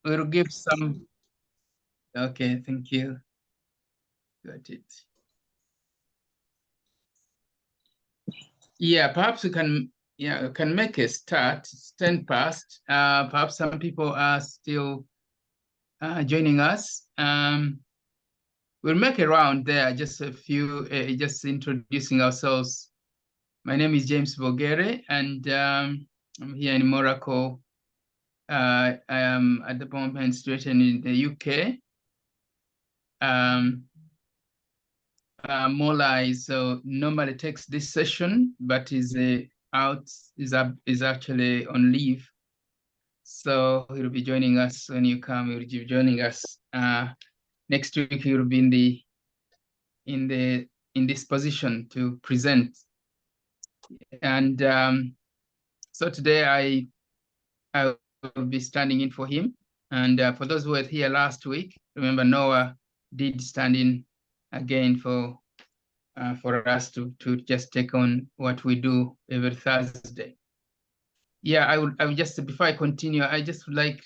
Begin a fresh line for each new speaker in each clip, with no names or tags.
we'll give some. Okay, thank you. Got it. Yeah, perhaps we can. Yeah, we can make a start. It's 10 past. Perhaps some people are still joining us. We'll make a round there. Just a few. Just introducing ourselves. My name is James Bogere, and I'm here in Moracle. I am at the moment situated in the UK. Mola normally takes this session, but is actually on leave. So he'll be joining us when you come. He'll be joining us next week. He'll be in this position to present. And so today I will be standing in for him. And for those who were here last week, remember Noah did stand in again for us to just take on what we do every Thursday. Yeah, I would just, before I continue, I just would like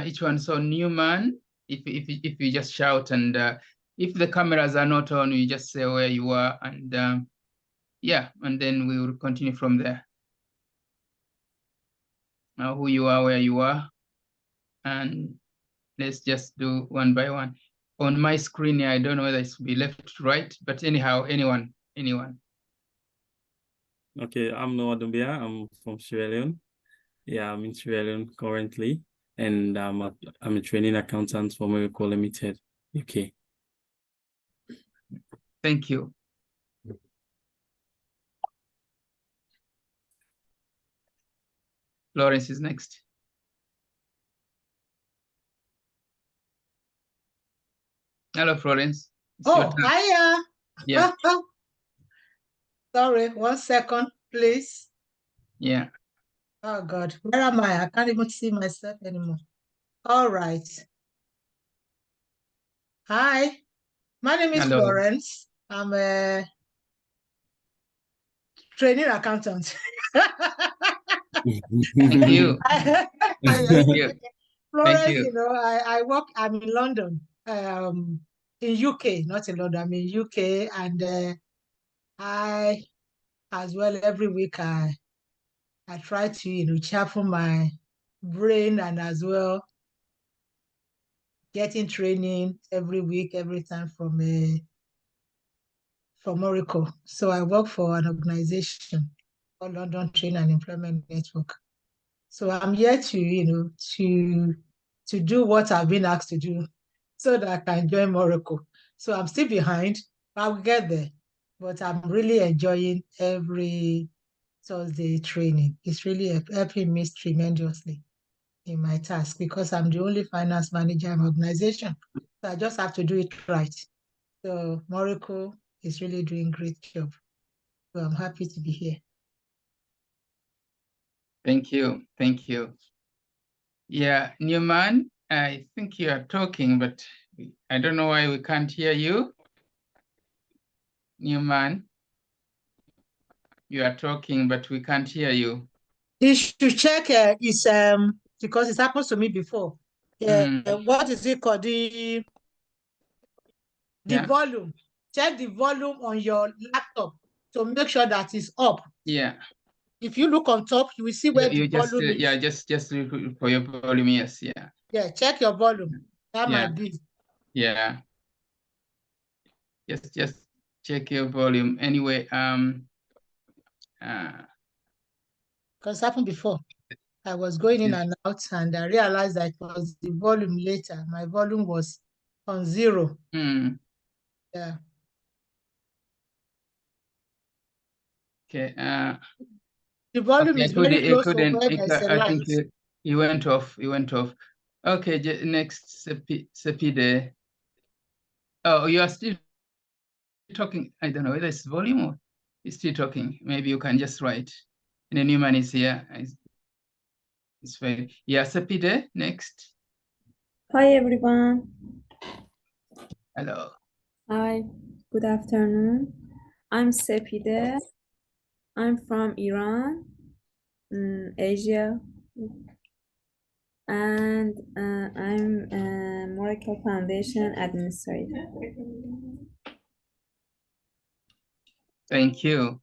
each one. So Newman, if you just shout, and if the cameras are not on, you just say where you are, and yeah, and then we will continue from there. Who you are, where you are, and let's just do one by one. On my screen here, I don't know whether it's be left to right, but anyhow, anyone.
Okay, I'm Noah Dumbia. I'm from Sierra Leone. Yeah, I'm in Sierra Leone currently, and I'm a training accountant for Moracle Limited, UK.
Thank you. Lawrence is next. Hello, Florence.
Hiya.
Yeah.
Sorry, 1 second, please.
Yeah.
Oh, God. Where am I? I can't even see myself anymore. All right. Hi. My name is Florence. I'm a training accountant.
Thank you.
Thank you. Florence,
Thank you.
You know, I'm in London, in UK, not in London, I'm in UK, and I, as well, every week I try to, you know, sharpen my brain, and as well getting training every week, every time from Moracle. So I work for an organization called London Training and Employment Network. So I'm here to, you know, to do what I've been asked to do so that I can join Moracle. So I'm still behind, but I'll get there. But I'm really enjoying every Thursday training. It's really helping me tremendously in my task because I'm the only finance manager in my organization. So I just have to do it right. So Moracle is really doing a great job. So I'm happy to be here.
Thank you. Thank you. Yeah, Newman, I think you are talking, but I don't know why we can't hear you. Newman, you are talking, but we can't hear you.
You should check because it happened to me before. What is it called? The volume. Check the volume on your laptop to make sure that it's up.
Yeah.
If you look on top, you will see where the volume is.
Yeah, just look for your volume. Yes, yeah.
Yeah, check your volume. That might be.
Yeah. Just check your volume. Anyway,
because it happened before. I was going in and out, and I realized that it was the volume later. My volume was on 0. Yeah.
Okay.
The volume is very close to where there's a light.
I think he went off. He went off. Okay. Next, Sepide. Oh, you are still talking. I don't know whether it's volume or you're still talking. Maybe you can just write. And the Newman is here. It's fine. Yeah, Sepide, next.
Hi, everyone.
Hello.
Hi, good afternoon. I'm Sepide. I'm from Iran, Asia. and I'm Moracle Foundation Administrator.
Thank you.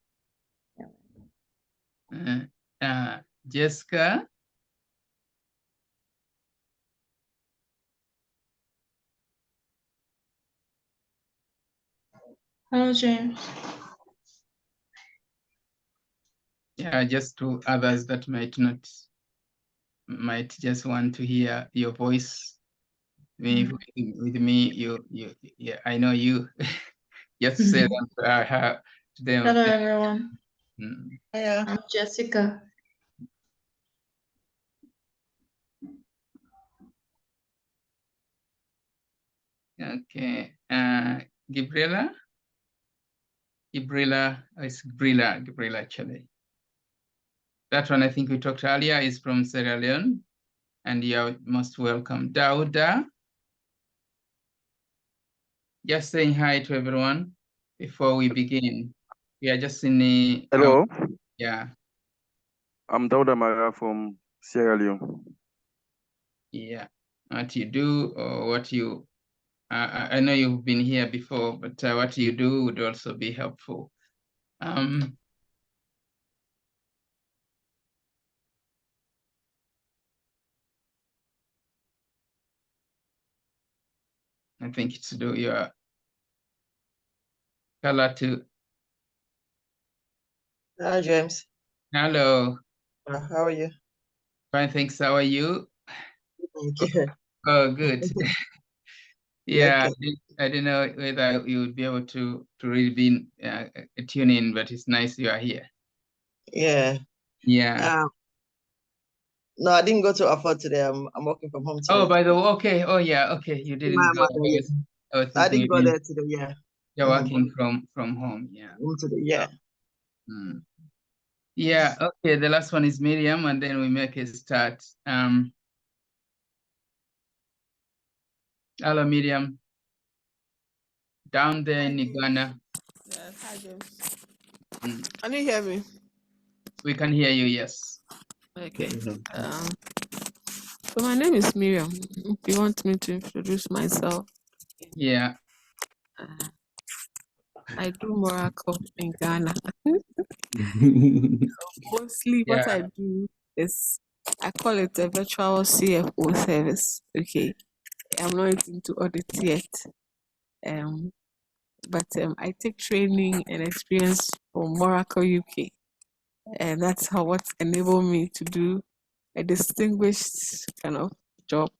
Jessica.
Hello, James.
Yeah, just to others that might just want to hear your voice. With me, yeah, I know you. Just say them to them.
Hello, everyone.
Yeah.
I'm Jessica.
Okay. Gabriela. It's Gabriela actually. That one I think we talked earlier is from Sierra Leone, and you're most welcome. Dauda. Just saying hi to everyone before we begin. We are just in the
Hello.
Yeah.
I'm Dauda Mara from Sierra Leone.
Yeah. What you do or what you I know you've been here before, but what you do would also be helpful. I think it's to do your color too.
Hi, James.
Hello.
How are you?
Fine, thanks. How are you?
Thank you.
Oh, good. Yeah,
Okay.
I didn't know whether you would be able to really be tune in, but it's nice you are here.
Yeah.
Yeah.
No, I didn't go to Afford today. I'm working from home today.
Oh, by the way, okay. Oh, yeah. Okay, you didn't go.
I didn't go there today. Yeah.
You're working from home. Yeah.
Today, yeah.
Yeah. Okay. The last one is Miriam, and then we make a start. Hello, Miriam. Down there in Ghana.
Yes, hi James. Can you hear me?
We can hear you, yes.
Okay. So my name is Miriam. If you want me to introduce myself.
Yeah.
I do Moracle in Ghana. Mostly what I do is, I call it a virtual CFO service. Okay. I'm not into audit yet. But I take training and experience from Moracle UK. And that's what enabled me to do a distinguished kind of job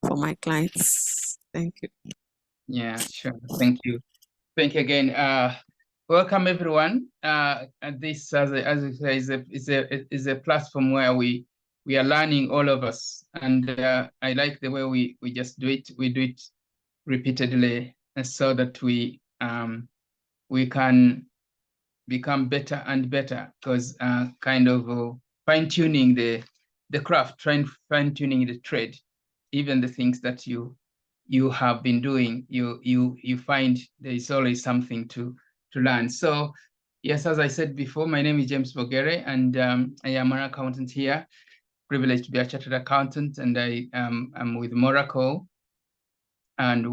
for my clients. Thank you.
Yeah, sure. Thank you. Thank you again. Welcome everyone. This, as I say, is a platform where we are learning, all of us, and I like the way we just do it. We do it repeatedly, so that we can become better and better, because kind of fine-tuning the craft, fine-tuning the trade, even the things that you have been doing, you find there is always something to learn. So yes, as I said before, my name is James Bogere, and I am an accountant here, privileged to be a chartered accountant, and I'm with Moracle, and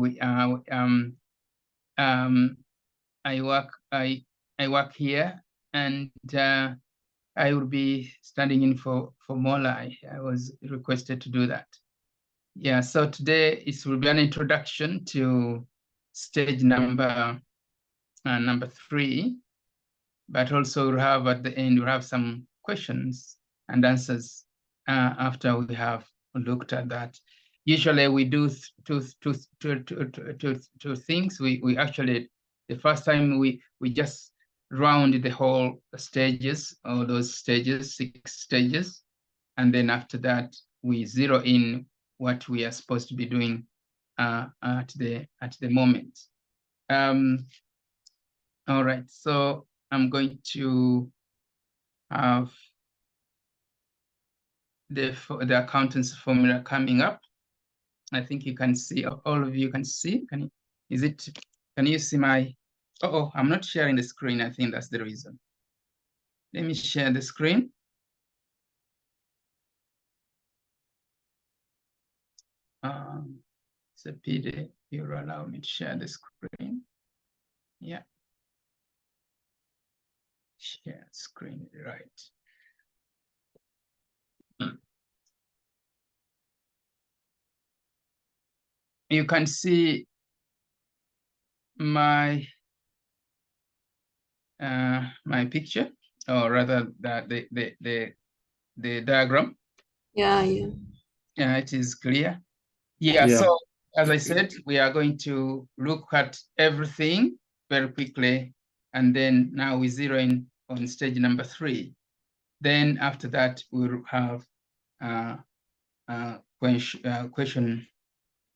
I work here, and I will be standing in for Mola. I was requested to do that. Yeah, so today it will be an introduction to stage number 3, but also we'll have at the end, we'll have some questions and answers after we have looked at that. Usually we do two things. We actually, the first time we just round the whole stages, all those stages, 6 stages, and then after that we zero in what we are supposed to be doing at the moment. All right, so I'm going to have the accountancy formula coming up. I think you can see, all of you can see. Can you see my? Oh, I'm not sharing the screen. I think that's the reason. Let me share the screen. So Peter, you'll allow me to share the screen. Yeah. Share screen, right. You can see my my picture, or rather the diagram.
Yeah, yeah.
Yeah, it is clear. Yeah, so as I said, we are going to look at everything very quickly, and then now we zero in on stage number 3. Then after that, we'll have question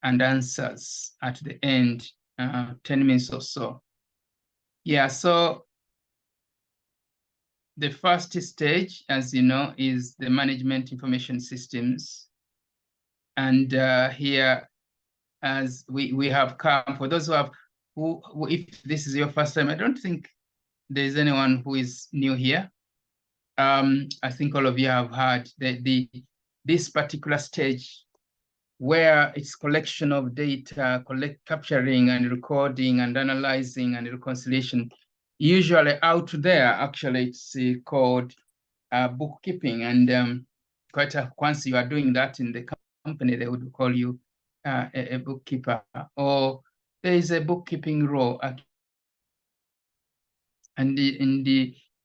and answers at the end, 10 minutes or so. Yeah, so the first stage, as you know, is the management information systems. And here, as we have come, for those who if this is your first time, I don't think there's anyone who is new here. I think all of you have heard this particular stage where it's collection of data, capturing and recording and analyzing and reconciliation. Usually out there, actually, it's called bookkeeping. And once you are doing that in the company, they would call you a bookkeeper, or there is a bookkeeping role. And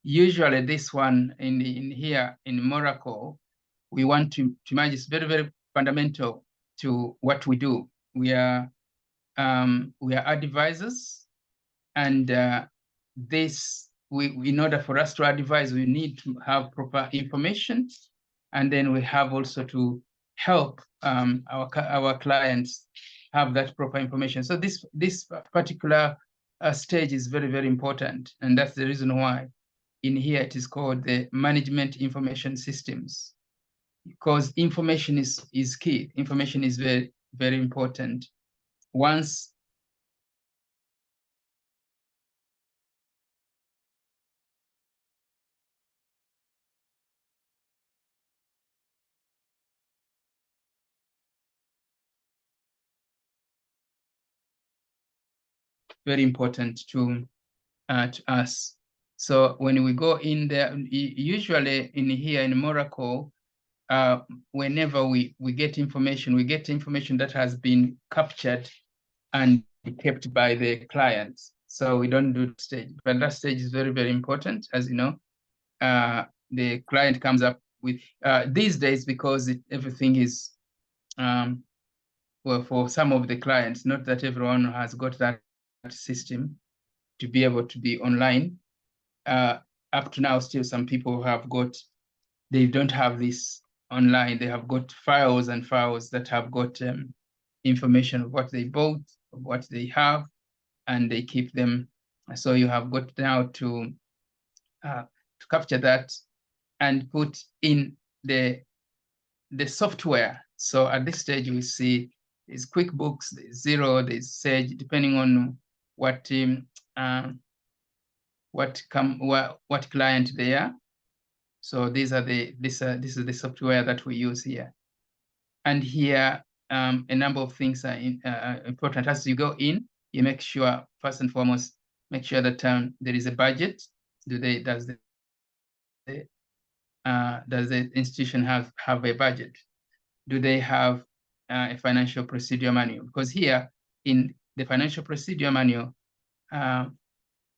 usually this one in here in Moracle, we want to manage. It's very, very fundamental to what we do. We are advisors, and in order for us to advise, we need to have proper information, and then we have also to help our clients have that proper information. So this particular stage is very, very important, and that's the reason why in here it is called the management information systems, because information is key. Information is very, very important. Once very important to us. So when we go in there, usually in here in Moracle, whenever we get information that has been captured and kept by the clients. So we don't do stage, but that stage is very, very important. As you know, the client comes up with these days, because everything is well, for some of the clients, not that everyone has got that system to be able to be online. Up to now, still some people they don't have this online. They have got files and files that have got information of what they bought, of what they have, and they keep them. So you have got now to capture that and put in the software. So at this stage, we see there's QuickBooks, there's Xero, there's Sage, depending on what client they are. So this is the software that we use here. And here, a number of things are important. As you go in, you make sure, first and foremost, make sure that there is a budget. Does the institution have a budget? Do they have a financial procedure manual? Because here in the financial procedure manual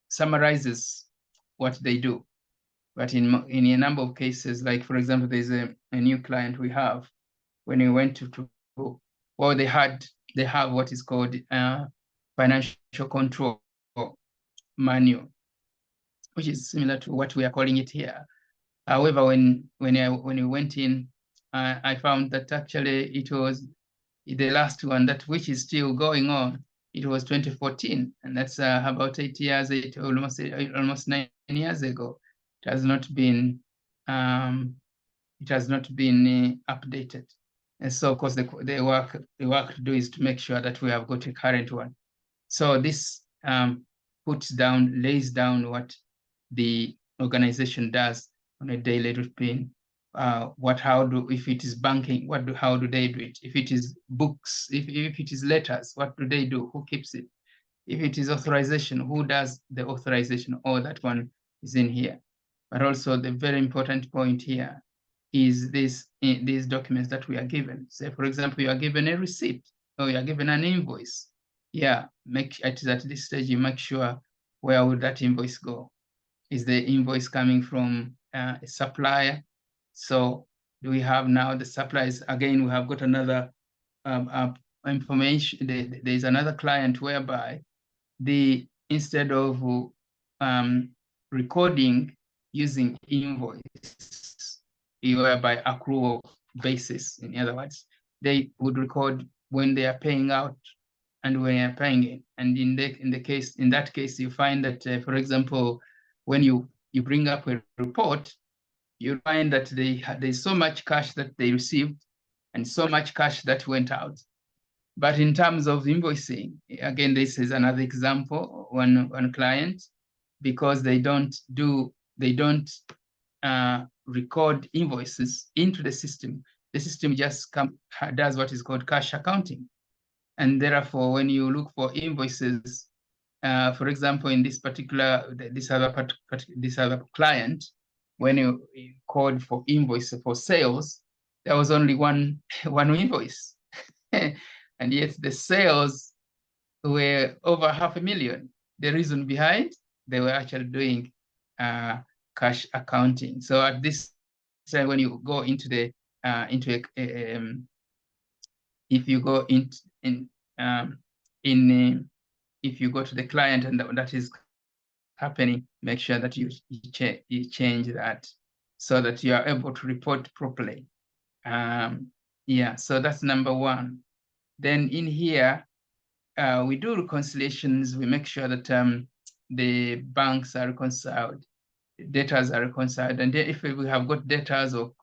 summarizes what they do. But in a number of cases, like for example, there's a new client we have. When we went to well, they have what is called financial control manual, which is similar to what we are calling it here. However, when we went in, I found that actually it was the last one, which is still going on. It was 2014, and that's about 8 years, almost 9 years ago. It has not been updated. And so, of course, the work to do is to make sure that we have got a current one. So this lays down what the organization does on a daily routine. if it is banking, how do they do it? If it is books, if it is letters, what do they do? Who keeps it? If it is authorization, who does the authorization? All that one is in here. But also the very important point here is these documents that we are given. Say, for example, you are given a receipt or you are given an invoice. Yeah, it is at this stage you make sure where would that invoice go? Is the invoice coming from a supplier? So do we have now the suppliers? Again, we have got another information. There is another client whereby instead of recording using invoice, whereby accrual basis, in other words, they would record when they are paying out and when they are paying in. And in that case, you find that, for example, when you bring up a report, you find that there's so much cash that they received and so much cash that went out. But in terms of invoicing, again, this is another example, one client, because they don't record invoices into the system. The system just does what is called cash accounting. And therefore, when you look for invoices, for example, in this other client, when you called for invoice for sales, there was only one invoice. And yet the sales were over 500,000. The reason behind, they were actually doing cash accounting. So at this time, when you go into the if you go if you go to the client and that is happening, make sure that you change that so that you are able to report properly. Yeah, so that's number one. Then in here, we do reconciliations. We make sure that the banks are reconciled, debtors are reconciled, and if we have got debtors or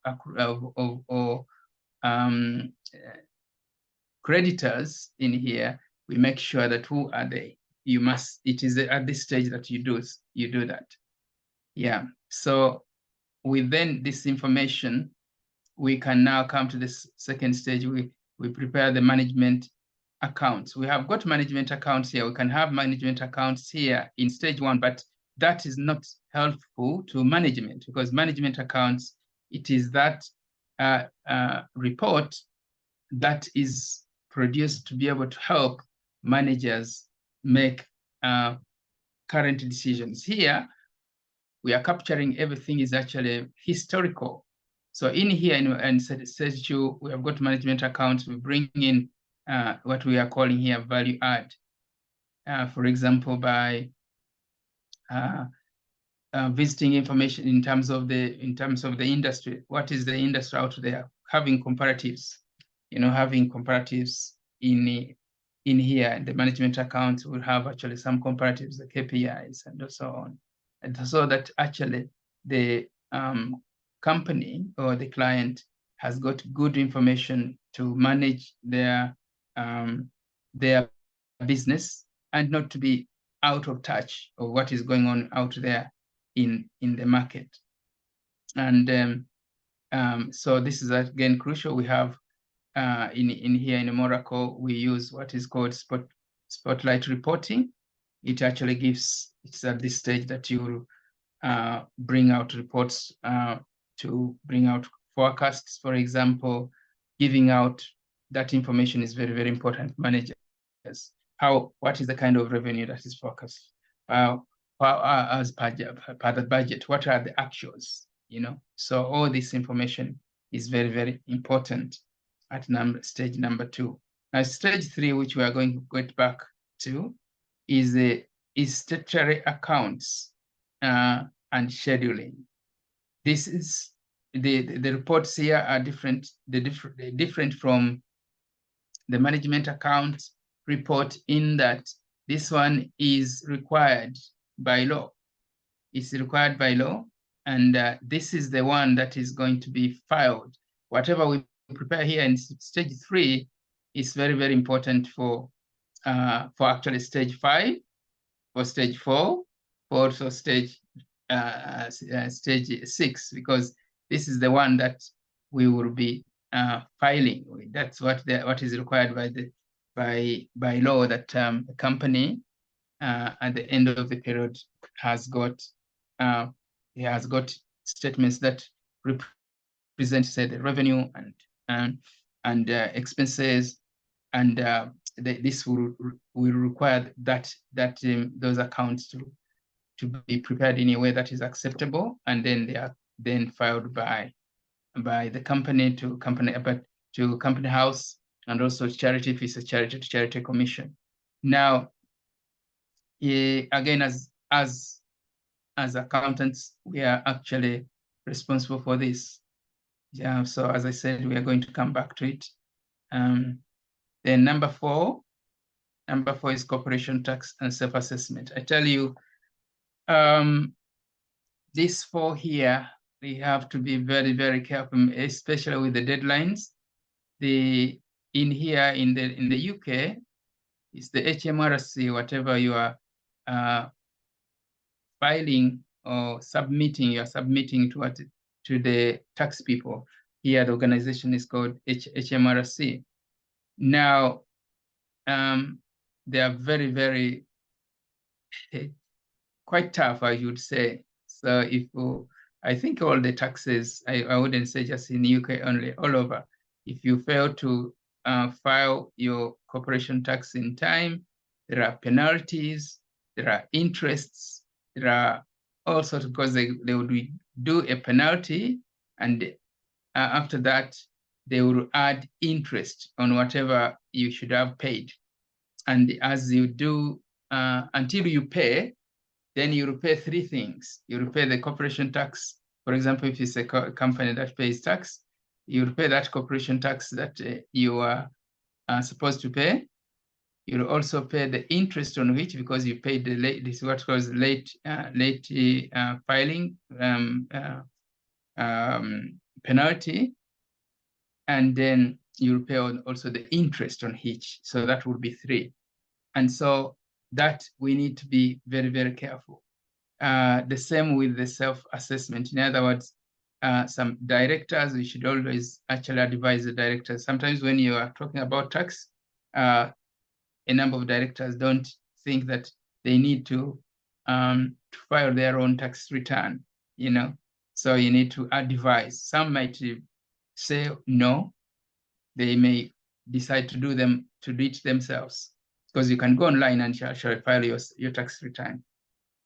creditors in here, we make sure that who are they. It is at this stage that you do that. Yeah. So within this information, we can now come to this second stage. We prepare the management accounts. We have got management accounts here. We can have management accounts here in stage one, but that is not helpful to management, because management accounts, it is that report that is produced to be able to help managers make current decisions. Here, we are capturing everything is actually historical. So in here, in stage two, we have got management accounts. We bring in what we are calling here value add. For example, by visiting information in terms of the industry. What is the industry out there? Having comparatives, having comparatives in here. And the management accounts will have actually some comparatives, the KPIs, and so on, and so that actually the company or the client has got good information to manage their business and not to be out of touch of what is going on out there in the market. And so this is again crucial. We have in here in Moracle, we use what is called spotlight reporting. It actually it's at this stage that you bring out reports to bring out forecasts, for example. Giving out that information is very, very important. Managers, what is the kind of revenue that is forecast? As per the budget, what are the actuals? So all this information is very, very important at stage number 2. Now, stage 3, which we are going to get back to, is statutory accounts and scheduling. This is the reports here are different. They're different from the management account report in that this one is required by law. It's required by law, and this is the one that is going to be filed. Whatever we prepare here in stage 3 is very, very important for actually stage 5, for stage 4, for also stage 6, because this is the one that we will be filing. That's what is required by law, that a company at the end of the period has got statements that represent, say, the revenue and expenses, and this will require that those accounts to be prepared in a way that is acceptable, and then they are then filed by the company to company house, and also charity if it's a charity to charity commission. Now, again, as accountants, we are actually responsible for this. Yeah, so as I said, we are going to come back to it. Then number four is corporation tax and self-assessment. I tell you, these four here, we have to be very, very careful, especially with the deadlines. In the UK, it's the HMRC, whatever you are filing or submitting, you're submitting to the tax people. Here, the organization is called HMRC. Now, they are very, very quite tough, I would say. So I think all the taxes, I wouldn't say just in the UK only, all over, if you fail to file your corporation tax in time, there are penalties, there are interests, there are all sorts, because they would do a penalty, and after that, they will add interest on whatever you should have paid. And as you do, until you pay, then you will pay three things. You will pay the corporation tax. For example, if it's a company that pays tax, you will pay that corporation tax that you are supposed to pay. You will also pay the interest on which, because you paid the late, this is what calls late filing penalty, and then you will pay also the interest on each. So that would be three. And so that we need to be very, very careful. The same with the self-assessment. In other words, some directors, we should always actually advise the directors. Sometimes when you are talking about tax, a number of directors don't think that they need to file their own tax return, So you need to advise. Some might say no. They may decide to do it themselves, because you can go online and actually file your tax return.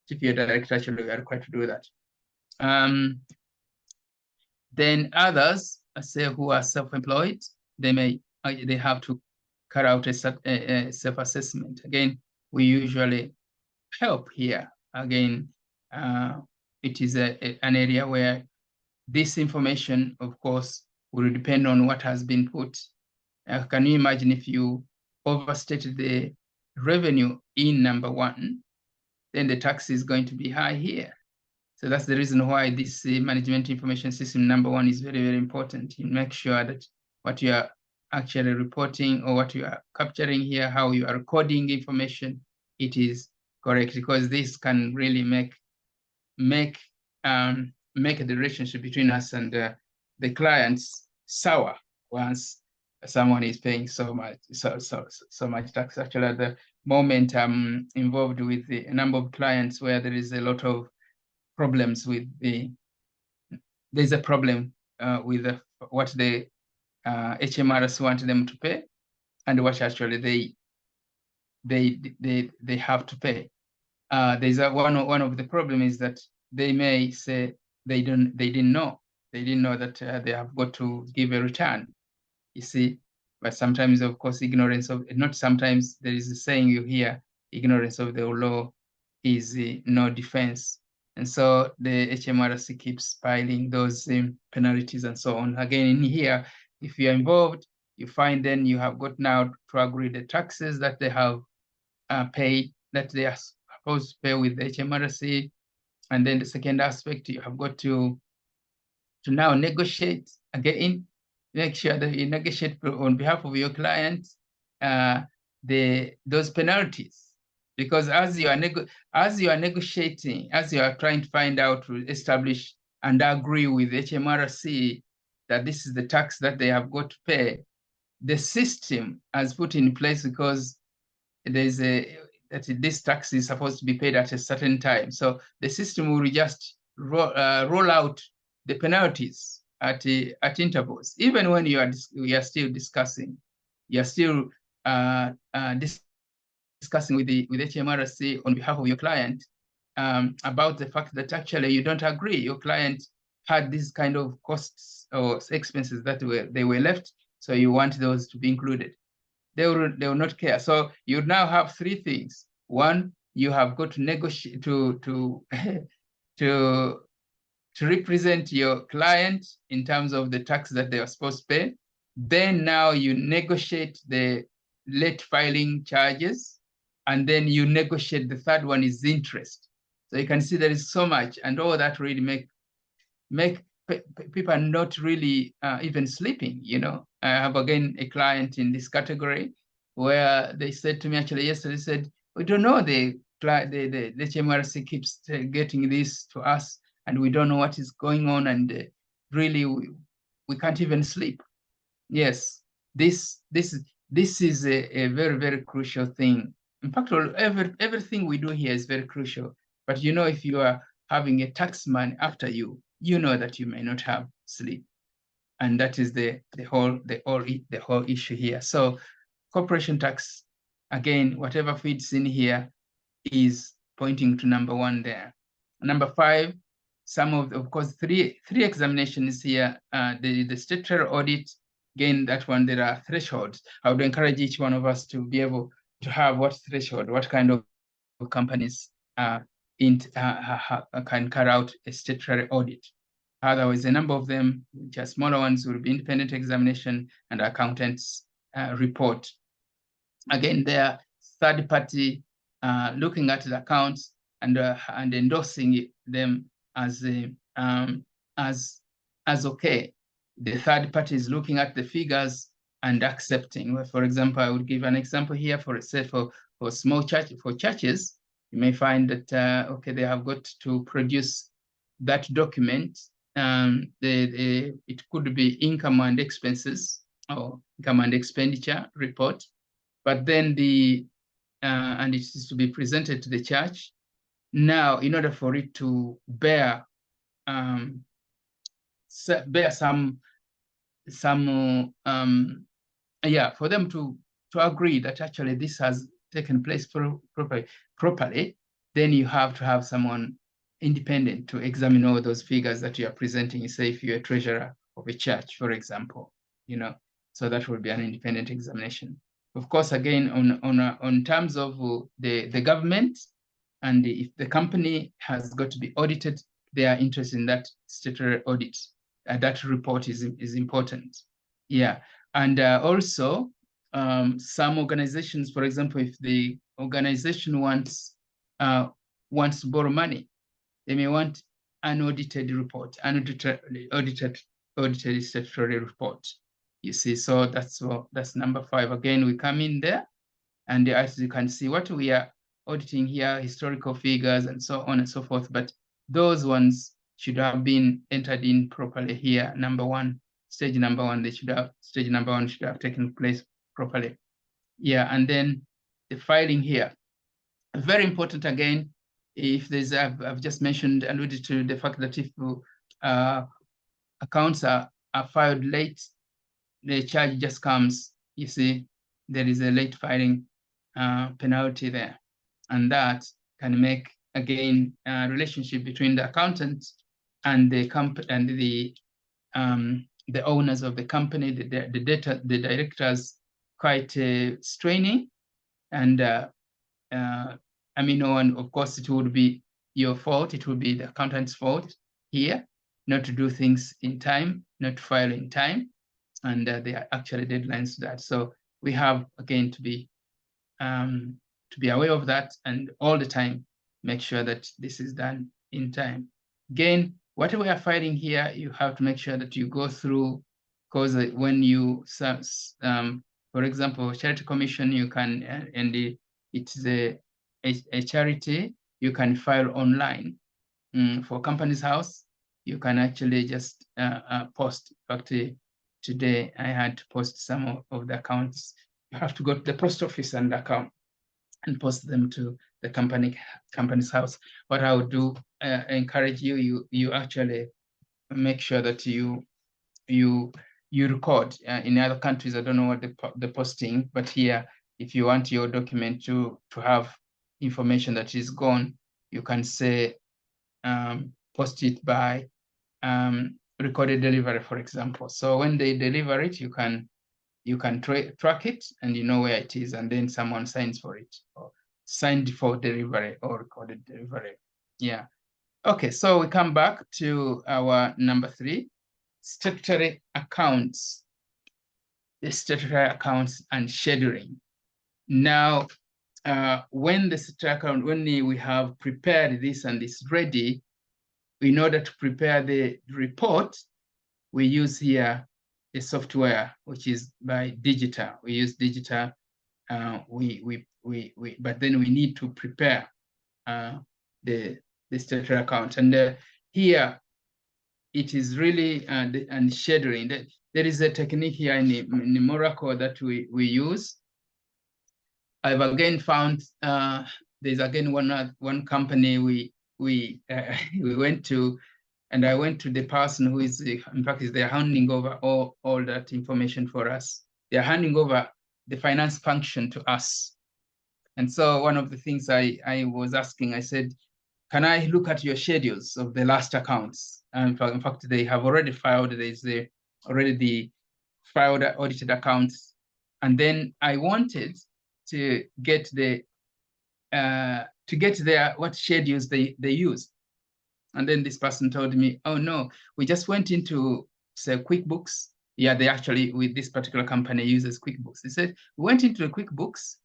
If you're a director, actually you are required to do that. Then others, say, who are self-employed, they have to carry out a self-assessment. Again, we usually help here. Again, it is an area where this information, of course, will depend on what has been put. Can you imagine if you overstated the revenue in number one, then the tax is going to be high here. So that's the reason why this management information system number one is very, very important. You make sure that what you are actually reporting, or what you are capturing here, how you are recording information, it is correct, because this can really make the relationship between us and the clients sour once someone is paying so much tax. Actually, at the moment, I'm involved with a number of clients where there is a lot of problems with there's a problem with what the HMRs want them to pay, and what actually they have to pay. There's one of the problem is that they may say they didn't know that they have got to give a return. You see, but sometimes, of course, not sometimes, there is a saying you hear, ignorance of the law is no defense. And so the HMRC keeps piling those penalties and so on. Again, in here, if you're involved, you find then you have got now to agree the taxes that they have paid, that they are supposed to pay with the HMRC. And then the second aspect, you have got to now negotiate again, make sure that you negotiate on behalf of your client those penalties. Because as you are negotiating, as you are trying to find out to establish and agree with HMRC that this is the tax that they have got to pay, the system has put in place, because there's that this tax is supposed to be paid at a certain time. So the system will just roll out the penalties at intervals, even when we are still discussing, you are still discussing with HMRC on behalf of your client about the fact that actually you don't agree. Your client had these kind of costs or expenses that they were left, so you want those to be included. They will not care. So you now have three things. One, you have got to negotiate to represent your client in terms of the tax that they are supposed to pay. Then now you negotiate the late filing charges, and then you negotiate the third one is interest. So you can see there is so much, and all that really make people not really even sleeping. I have again a client in this category where they said to me actually yesterday, said, we don't know, the HMRC keeps getting this to us, and we don't know what is going on, and really we can't even sleep. Yes, this is a very, very crucial thing. In fact, everything we do here is very crucial. But if you are having a taxman after you, you know that you may not have sleep, and that is the whole issue here. So corporation tax, again, whatever fits in here is pointing to number 1 there. Number 5, some of course, three examinations here. The statutory audit, again, that one, there are thresholds. I would encourage each one of us to be able to have what threshold, what kind of companies can carry out a statutory audit. Otherwise, a number of them, which are smaller ones, will be independent examination and accountants report. Again, they are third party looking at the accounts and endorsing them as okay. The third party is looking at the figures and accepting. For example, I would give an example here for small churches. You may find that okay, they have got to produce that document. It could be income and expenses or income and expenditure report, but then and it is to be presented to the church. Now, in order for it to bear for them to agree that actually this has taken place properly, then you have to have someone independent to examine all those figures that you are presenting. Say if you're a treasurer of a church, for example, so that will be an independent examination. Of course, again, on terms of the government, and if the company has got to be audited, they are interested in that statutory audit. That report is important. Yeah, and also some organizations, for example, if the organization wants to borrow money, they may want an audited report, audited statutory report. You see, so that's number 5. Again, we come in there, and as you can see, what we are auditing here, historical figures and so on and so forth. But those ones should have been entered in properly here. Stage number one should have taken place properly. Yeah, and then the filing here, very important again. If there's, I've just alluded to the fact that if accounts are filed late, the charge just comes. You see, there is a late filing penalty there, and that can make, again, a relationship between the accountant and the company and the owners of the company, the directors, quite straining. And I mean, of course, it would be your fault. It would be the accountant's fault here, not to do things in time, not to file in time, and there are actually deadlines to that. So we have, again, to be aware of that, and all the time make sure that this is done in time. Again, whatever we are filing here, you have to make sure that you go through, because when you, for example, charity commission, you can, and it's a charity, you can file online. For Companies House, you can actually just post. In fact, today I had to post some of the accounts. You have to go to the post office and post them to the company's house. What I would do, encourage you actually make sure that you record. In other countries, I don't know what the posting, but here, if you want your document to have information that is gone, you can say post it by recorded delivery, for example. So when they deliver it, you can track it and you know where it is, and then someone signs for it, or signed for delivery or recorded delivery. Yeah. Okay, so we come back to our number 3, statutory accounts. The statutory accounts and scheduling. Now, when the statutory account, when we have prepared this and it's ready, in order to prepare the report, we use here a software which is by Digital. We use Digital. But then we need to prepare the statutory account, and here it is really and scheduling. There is a technique here in Moracle that we use. I've again found there's again one company we went to, and I went to the person who is, in fact, they're handing over all that information for us. They're handing over the finance function to us. And so one of the things I was asking, I said, can I look at your schedules of the last accounts? And in fact, they have already filed, there's already the filed audited accounts. And then I wanted to get what schedules they use. And then this person told me, oh no, we just went into, say, QuickBooks. Yeah, they actually, with this particular company, uses QuickBooks. They said, we went into the QuickBooks,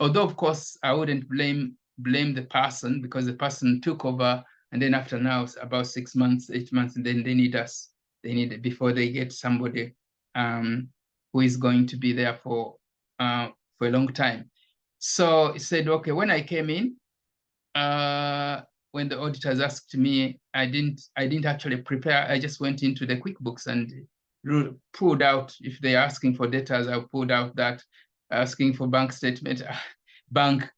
although of course I wouldn't blame the person, because the person took over, and then after now, about 6 months, 8 months, and then they need us. They need it before they get somebody who is going to be there for a long time. So he said, okay, when I came in, when the auditors asked me, I didn't actually prepare. I just went into the QuickBooks and pulled out, if they're asking for data, I pulled out that, asking for bank statement, bank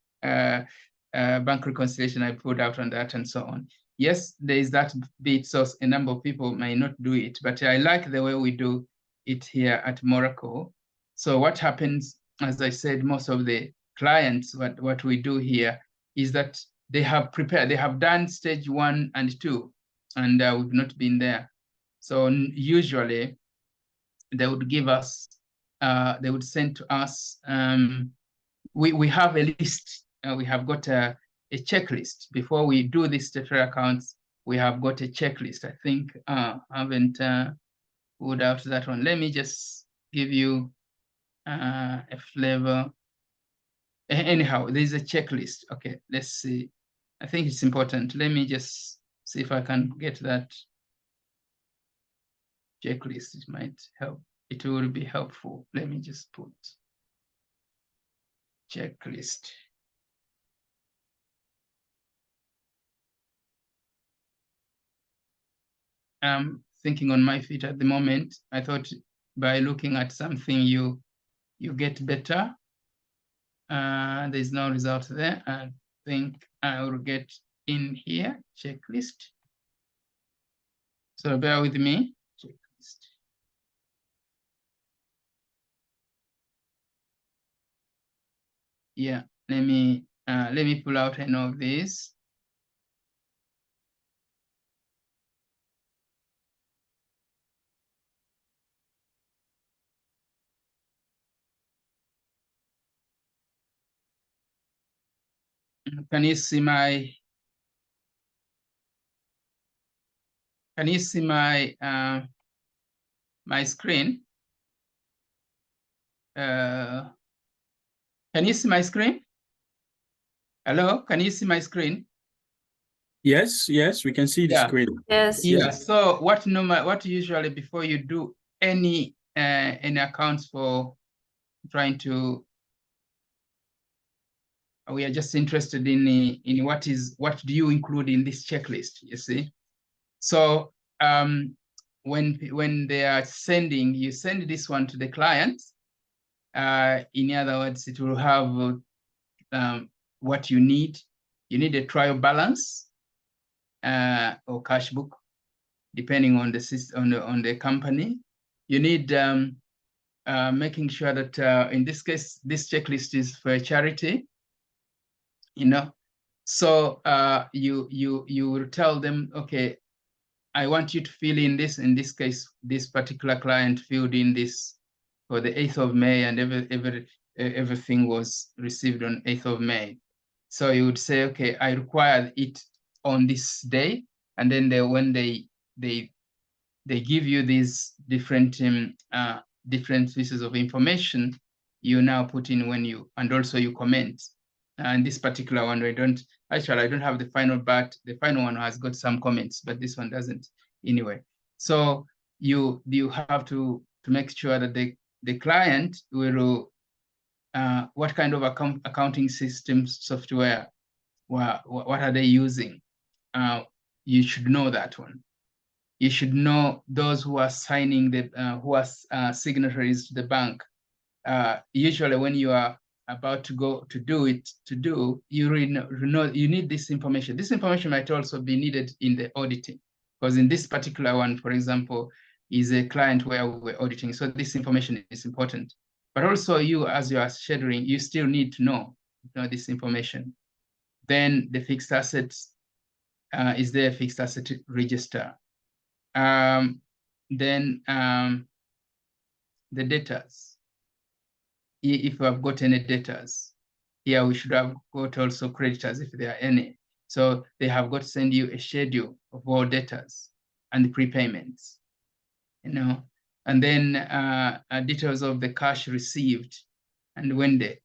reconciliation, I pulled out on that, and so on. Yes, there is that bit, so a number of people may not do it, but I like the way we do it here at Moracle. So what happens, as I said, most of the clients, what we do here is that they have prepared, they have done stage 1 and 2, and we've not been there. So usually they would give us, they would send to us, we have a list. We have got a checklist. Before we do these statutory accounts, we have got a checklist. I think I haven't pulled out that one. Let me just give you a flavor. Anyhow, there's a checklist. Okay, let's see. I think it's important. Let me just see if I can get that checklist. It might help. It will be helpful. Let me just put checklist. I'm thinking on my feet at the moment. I thought by looking at something you get better. There's no result there. I think I will get in here, checklist. So bear with me, checklist. Yeah, let me pull out any of these. Can you see my my screen? Can you see my screen? Hello, can you see my screen?
Yes, we can see the screen.
Yes.
Yeah. So what usually before you do any accounts for trying to, we are just interested in what do you include in this checklist, you see? So when they are sending, you send this one to the client. In other words, it will have what you need. You need a trial balance or cash book, depending on the system, on the company. You need making sure that in this case, this checklist is for a charity. So you will tell them, okay, I want you to fill in this. In this case, this particular client filled in this for the 8th of May, and everything was received on 8th of May. So you would say, okay, I require it on this day, and then when they give you these different pieces of information, you now put in and also you comment. And this particular one, I don't have the final, but the final one has got some comments, but this one doesn't anyway. So you have to make sure that the client will, what kind of accounting systems software, what are they using? You should know that one. You should know those who are signing who are signatories to the bank. Usually when you are about to go to do, you really know you need this information. This information might also be needed in the auditing, because in this particular one, for example, is a client where we're auditing. So this information is important. But also you, as you are scheduling, you still need to know this information. Then the fixed assets, is there a fixed asset register? Then the debtors. If we have got any debtors, here we should have got also creditors if there are any. So they have got to send you a schedule of all debtors and the prepayments, and then details of the cash received, and when the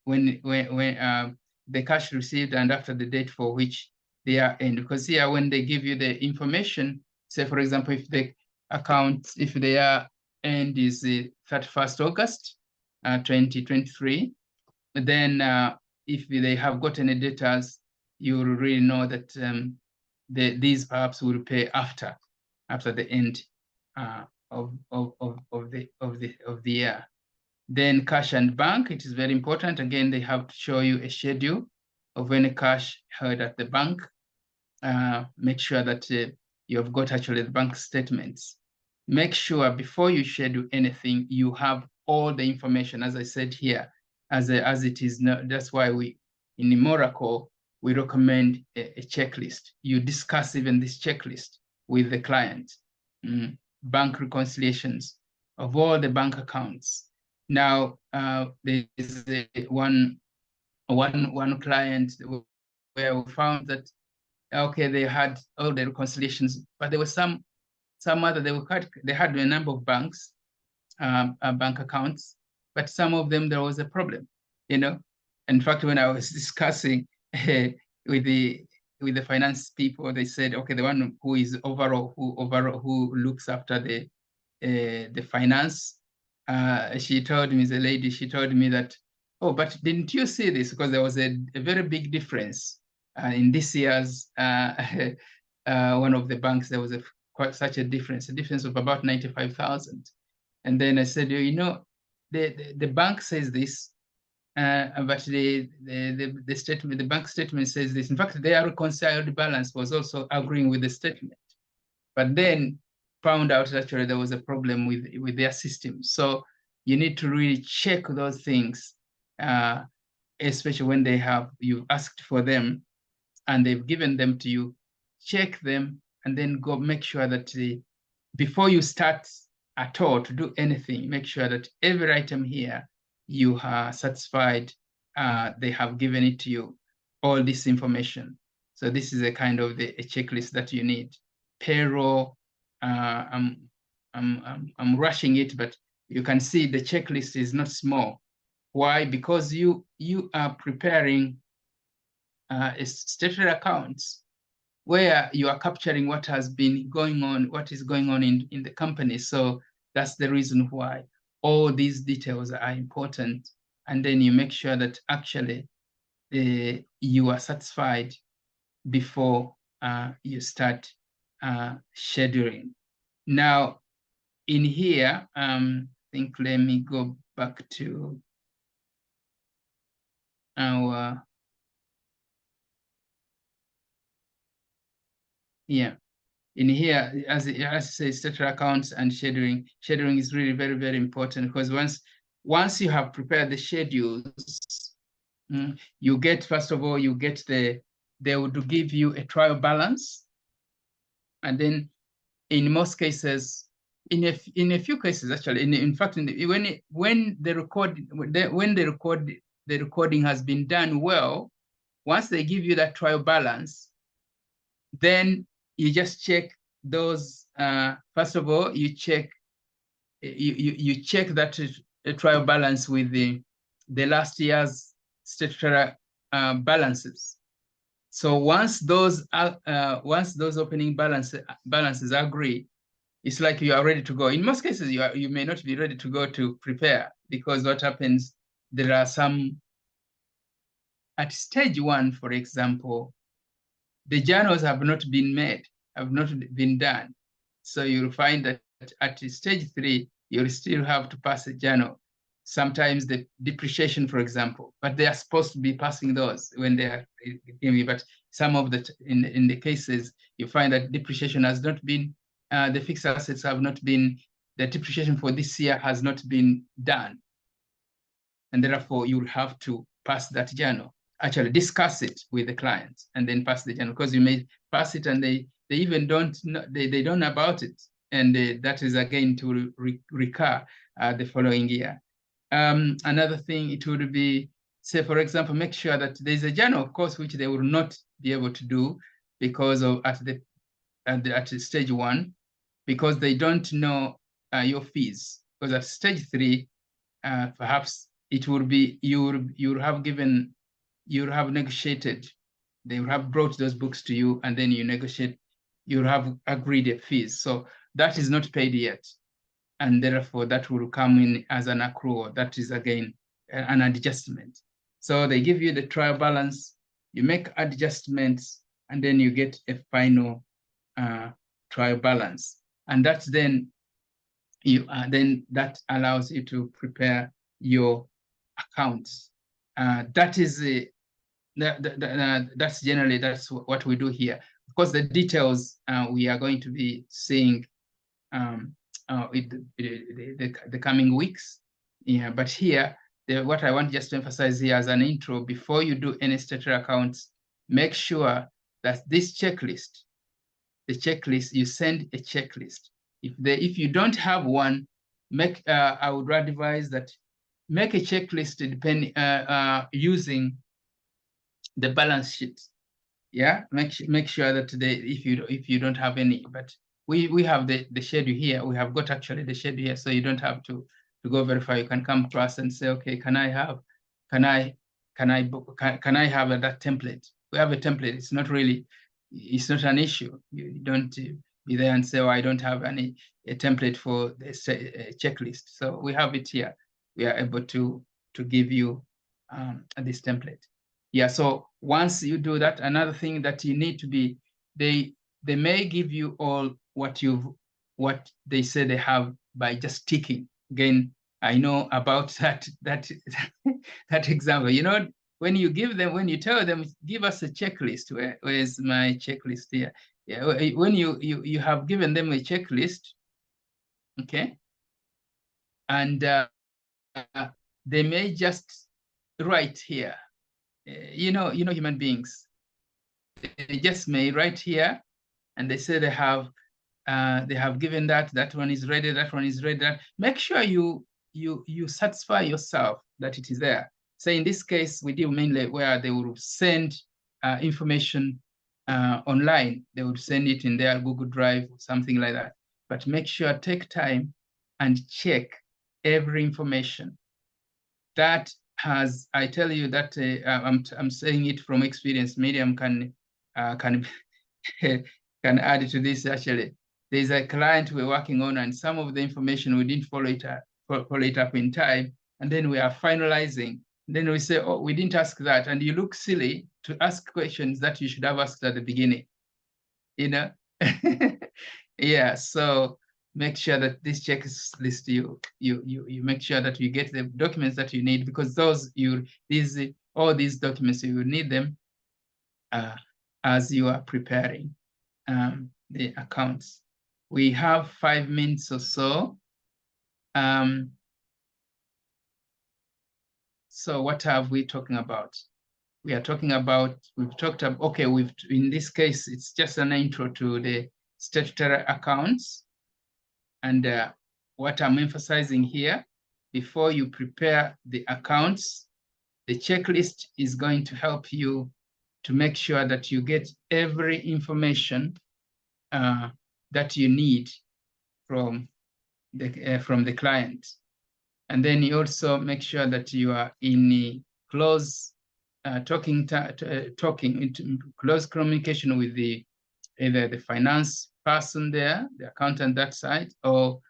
cash received, and after the date for which they are in. Because here, when they give you the information, say for example, if the account, if their end is 31st August 2023, then if they have got any debtors, you will really know that these perhaps will pay after the end of the year. Then cash and bank, it is very important. Again, they have to show you a schedule of any cash held at the bank. Make sure that you have got actually the bank statements. Make sure before you schedule anything, you have all the information, as I said here, as it is. That's why in the Moracle, we recommend a checklist. You discuss even this checklist with the client. Bank reconciliations of all the bank accounts. Now, there is one client where we found that, okay, they had all the reconciliations, but there were some other, they had a number of banks, bank accounts, but some of them there was a problem, In fact, when I was discussing with the finance people, they said, okay, the one who looks after the finance, she told me that, oh, but didn't you see this? Because there was a very big difference in this year's one of the banks. There was such a difference of about 95,000. And then I said, the bank says this, but the statement, the bank statement says this. In fact, their reconciled balance was also agreeing with the statement, but then found out that actually there was a problem with their system. So you need to really check those things, especially when you've asked for them and they've given them to you. Check them and then go make sure that before you start at all to do anything, make sure that every item here you are satisfied. They have given it to you, all this information. So this is a kind of a checklist that you need. Payroll, I'm rushing it, but you can see the checklist is not small. Why? Because you are preparing statutory accounts where you are capturing what has been going on, what is going on in the company. So that's the reason why all these details are important. And then you make sure that actually you are satisfied before you start scheduling. Now, in here, I think let me go back to our, yeah. In here, as I say, statutory accounts and scheduling. Scheduling is really very, very important, because once you have prepared the schedules, you get, first of all, you get they would give you a trial balance, and then in most cases, in a few cases actually, in fact, when the recording has been done well, once they give you that trial balance, then you just check those. First of all, you check that trial balance with the last year's statutory balances. So once those opening balances agree, it's like you are ready to go. In most cases, you may not be ready to go to prepare, because what happens, there are some at stage 1, for example, the journals have not been made, have not been done. So you'll find that at stage 3, you'll still have to pass a journal. Sometimes the depreciation, for example, but they are supposed to be passing those when they are giving. But some of in the cases, you find that depreciation has not been, the fixed assets have not been, the depreciation for this year has not been done. And therefore, you'll have to pass that journal, actually discuss it with the client, and then pass the journal, because you may pass it and they even don't know, they don't know about it. And that is again to recur the following year. Another thing, it would be, say, for example, make sure that there's a journal, of course, which they will not be able to do because of at stage 1, because they don't know your fees. Because at stage 3, perhaps it will be you have negotiated. They will have brought those books to you, and then you negotiate. You have agreed a fees. So that is not paid yet, and therefore that will come in as an accrual. That is again an adjustment. So they give you the trial balance, you make adjustments, and then you get a final trial balance, and that's then that allows you to prepare your accounts. That is that's generally what we do here. Of course, the details we are going to be seeing the coming weeks. Yeah, but here, what I want just to emphasize here as an intro, before you do any statutory accounts, make sure that this checklist, you send a checklist. If you don't have one, I would advise that make a checklist using the balance sheet. Yeah, make sure that if you don't have any, but we have the schedule here. We have got actually the schedule here, so you don't have to go verify. You can come to us and say, okay, can I have that template? We have a template. It's not an issue. You don't be there and say, oh, I don't have a template for this checklist. So we have it here. We are able to give you this template. Yeah, so once you do that, another thing that you need to be, they may give you all what they say they have by just ticking. Again, I know about that example. You know, when you tell them, give us a checklist. Where's my checklist here? Yeah, when you have given them a checklist, okay, and they may just write here. You know, human beings, they just may write here, and they say they have given that one is ready, that one is ready. Make sure you satisfy yourself that it is there. So in this case, we deal mainly where they will send information online. They would send it in their Google Drive or something like that. But make sure, take time and check every information that has, I tell you that I'm saying it from experience. Miriam can add to this. Actually, there's a client we're working on, and some of the information we didn't follow it up in time, and then we are finalizing. And then we say, oh, we didn't ask that, and you look silly to ask questions that you should have asked at the beginning. You know, yeah. So make sure that this checklist you make sure that you get the documents that you need, because all these documents you will need them as you are preparing the accounts. We have 5 minutes or so. So what have we talking about? We are talking about, we've talked about, okay, in this case, it's just an intro to the statutory accounts. And what I'm emphasizing here, before you prepare the accounts, the checklist is going to help you to make sure that you get every information that you need from the client. And then you also make sure that you are in close close communication with either the finance person there, the accountant that side, or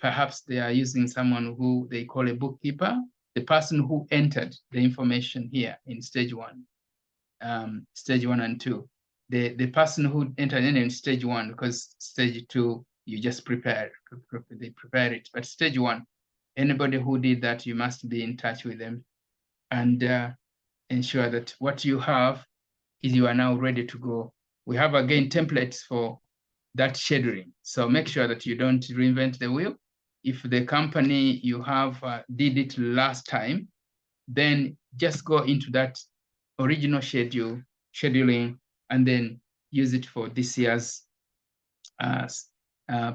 perhaps they are using someone who they call a bookkeeper, the person who entered the information here in stage 1 and 2. The person who entered in stage 1, because stage 2, you just they prepare it. But stage 1, anybody who did that, you must be in touch with them and ensure that what you have is you are now ready to go. We have, again, templates for that scheduling. So make sure that you don't reinvent the wheel. If the company you have did it last time, then just go into that original scheduling, and then use it for this year's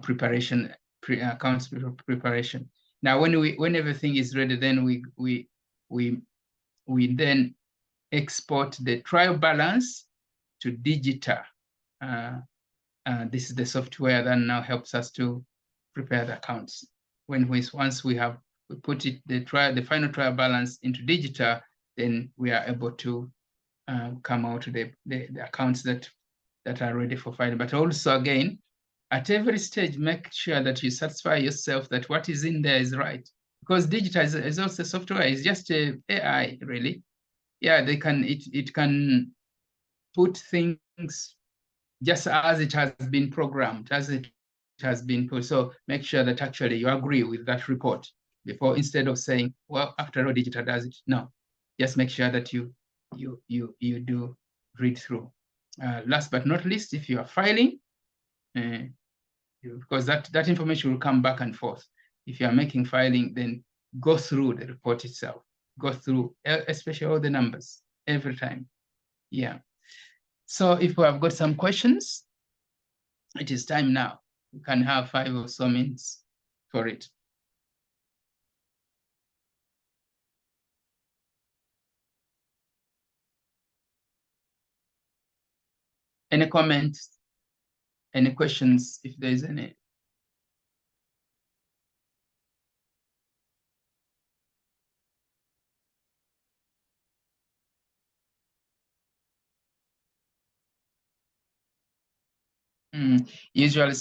preparation, accounts preparation. Now, when everything is ready, then we then export the trial balance to Digita. This is the software that now helps us to prepare the accounts. Once we put the final trial balance into Digita, then we are able to come out to the accounts that are ready for filing. But also, again, at every stage, make sure that you satisfy yourself that what is in there is right. Because Digita is also software, it's just AI, really. Yeah, it can put things just as it has been programmed, as it has been put. So make sure that actually you agree with that report before, instead of saying, well, after all, Digita does it. No, just make sure that you do read through. Last but not least, if you are filing, because that information will come back and forth. If you are making filing, then go through the report itself. Go through, especially all the numbers, every time. Yeah. So if we have got some questions, it is time now. We can have 5 or so minutes for it. Any comments? Any questions, if there is any? Usually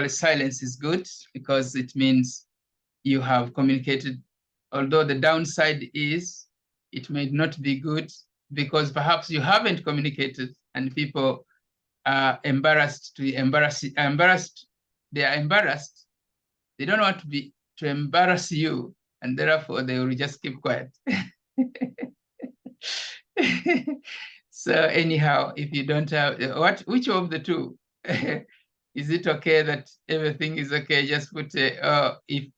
silence is good, because it means you have communicated. Although the downside is it may not be good, because perhaps you haven't communicated and people are embarrassed. They are embarrassed. They don't want to embarrass you, and therefore they will just keep quiet. So anyhow, if you don't have which of the two? Is it okay that everything is okay? Just put if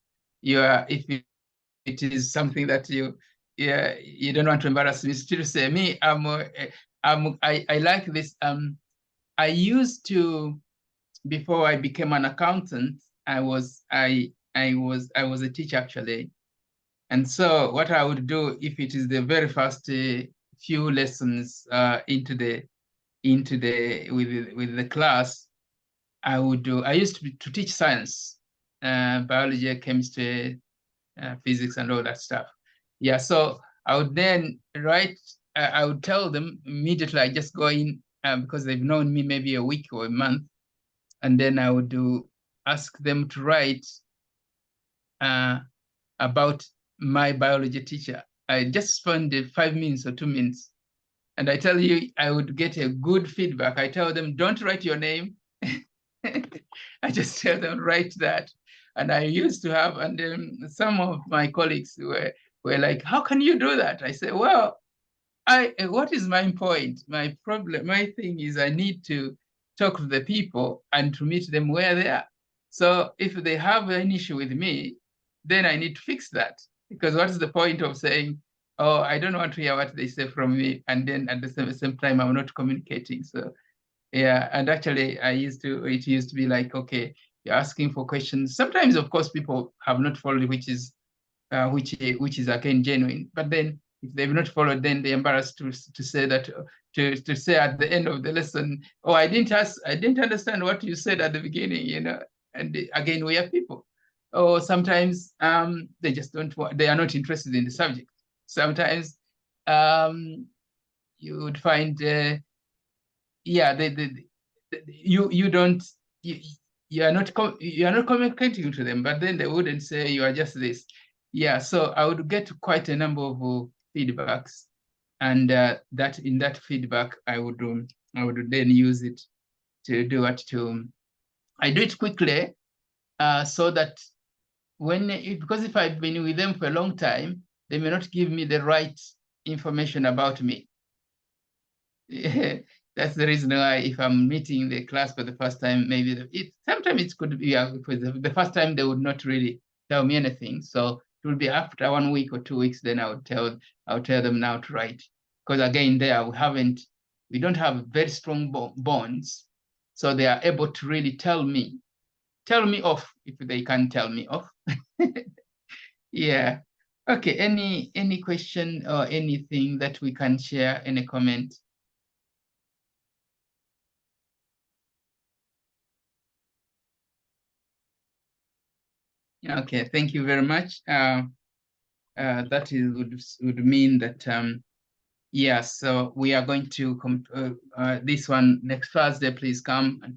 it is something that you don't want to embarrass me, still say me. I like this. I used to, before I became an accountant, I was a teacher, actually. And so what I would do, if it is the very first few lessons with the class, I used to teach science, biology, chemistry, physics, and all that stuff. Yeah, so I would then write, I would tell them immediately, I just go in, because they've known me maybe a week or a month, and then I would ask them to write about my biology teacher. I just spend 5 minutes or 2 minutes, and I tell you, I would get a good feedback. I tell them, don't write your name. I just tell them, write that. And I used to have, and some of my colleagues were like, how can you do that? I said, well, what is my point? My problem, my thing is I need to talk to the people and to meet them where they are. So if they have an issue with me, then I need to fix that. Because what is the point of saying, oh, I don't want to hear what they say from me, and then at the same time, I'm not communicating. So yeah, and actually it used to be like, okay, you're asking for questions. Sometimes, of course, people have not followed, which is again genuine. But then if they've not followed, then they're embarrassed to say that, to say at the end of the lesson, oh, I didn't understand what you said at the beginning, you know. And again, we are people. Or sometimes they just don't want, they are not interested in the subject. Sometimes you would find yeah, you are not communicating to them, but then they wouldn't say you are just this. Yeah, so I would get quite a number of feedbacks, and that in that feedback I would then use it to do what to. I do it quickly, so that because if I've been with them for a long time, they may not give me the right information about me. That's the reason why if I'm meeting the class for the first time, maybe sometimes it could be because the first time they would not really tell me anything. So it will be after 1 week or 2 weeks, then I'll tell them now to write. Because again, there we don't have very strong bonds. So they are able to really tell me off if they can tell me off. Yeah. Okay, any question or anything that we can share, any comment? Okay, thank you very much. That would mean that yeah, so we are going to this one next Thursday. Please come and